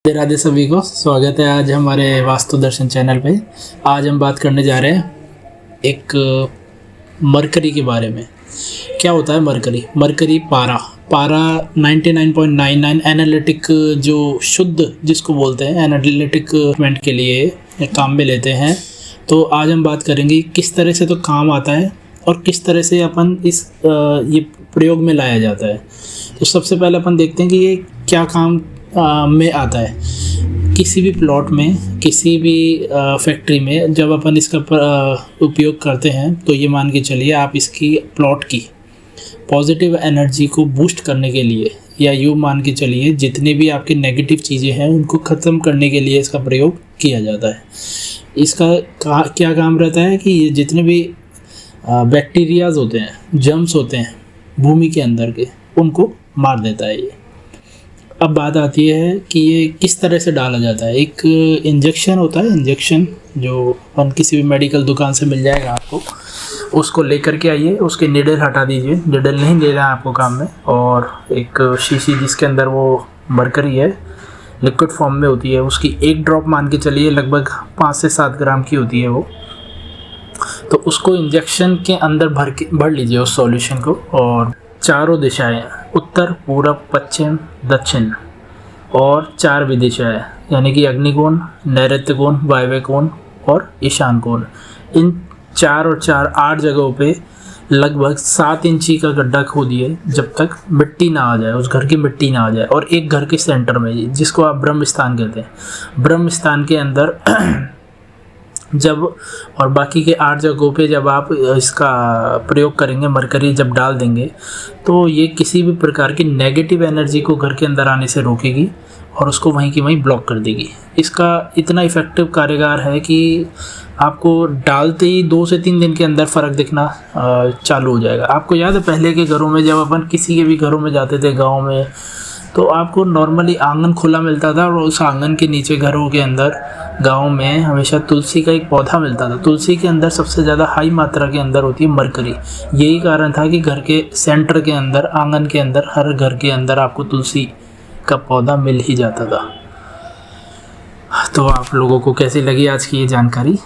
राधे राधे सभी को स्वागत है आज हमारे वास्तु दर्शन चैनल पे। आज हम बात करने जा रहे हैं एक मरकरी के बारे में। क्या होता है मरकरी? मरकरी पारा 99.99 एनालिटिक जो शुद्ध जिसको बोलते हैं एनालिटिक इवेंट के लिए काम में लेते हैं। तो आज हम बात करेंगे किस तरह से तो काम आता है और किस तरह से अपन ये प्रयोग में लाया जाता है। तो सबसे पहले अपन देखते हैं कि ये क्या काम में आता है। किसी भी प्लॉट में, किसी भी फैक्ट्री में जब अपन इसका उपयोग करते हैं तो ये मान के चलिए आप इसकी प्लॉट की पॉजिटिव एनर्जी को बूस्ट करने के लिए, या यूँ मान के चलिए जितनी भी आपकी नेगेटिव चीज़ें हैं उनको ख़त्म करने के लिए इसका प्रयोग किया जाता है। इसका क्या काम रहता है कि ये जितने भी बैक्टीरियाज होते हैं, जर्म्स होते हैं भूमि के अंदर के, उनको मार देता है ये। अब बात आती है कि ये किस तरह से डाला जाता है। एक इंजेक्शन होता है, इंजेक्शन जो अपन किसी भी मेडिकल दुकान से मिल जाएगा आपको, उसको लेकर के आइए, उसके निडल हटा दीजिए, निडल नहीं ले रहा है आपको काम में, और एक शीशी जिसके अंदर वो मरकरी है लिक्विड फॉर्म में होती है, उसकी एक ड्रॉप मान के चलिए लगभग 5 से 7 ग्राम की होती है वो। तो उसको इंजेक्शन के अंदर भर लीजिए उस सॉल्यूशन को, और चारों दिशाएं उत्तर, पूरब, पश्चिम, दक्षिण और 4 विदिशाएं यानी कि अग्निकोण, नैऋत्य कोण, वायव्य कोण और ईशान कोण, इन 4 और 4 8 जगहों पे लगभग 7 इंची का गड्ढा खोदिए जब तक मिट्टी ना आ जाए, उस घर की मिट्टी ना आ जाए। और एक घर के सेंटर में, जिसको आप ब्रह्म स्थान कहते हैं, ब्रह्म स्थान के अंदर जब, और बाकी के 8 जगहों पे जब आप इसका प्रयोग करेंगे, मरकरी जब डाल देंगे, तो ये किसी भी प्रकार की नेगेटिव एनर्जी को घर के अंदर आने से रोकेगी और उसको वहीं की वहीं ब्लॉक कर देगी। इसका इतना इफ़ेक्टिव कार्यकार है कि आपको डालते ही 2 से 3 दिन के अंदर फ़र्क दिखना चालू हो जाएगा। आपको याद है पहले के घरों में, जब अपन किसी के भी घरों में जाते थे गाँव में, तो आपको नॉर्मली आंगन खुला मिलता था, और उस आंगन के नीचे घरों के अंदर गांव में हमेशा तुलसी का एक पौधा मिलता था। तुलसी के अंदर सबसे ज़्यादा हाई मात्रा के अंदर होती है मरकरी। यही कारण था कि घर के सेंटर के अंदर, आंगन के अंदर, हर घर के अंदर आपको तुलसी का पौधा मिल ही जाता था। तो आप लोगों को कैसी लगी आज की ये जानकारी?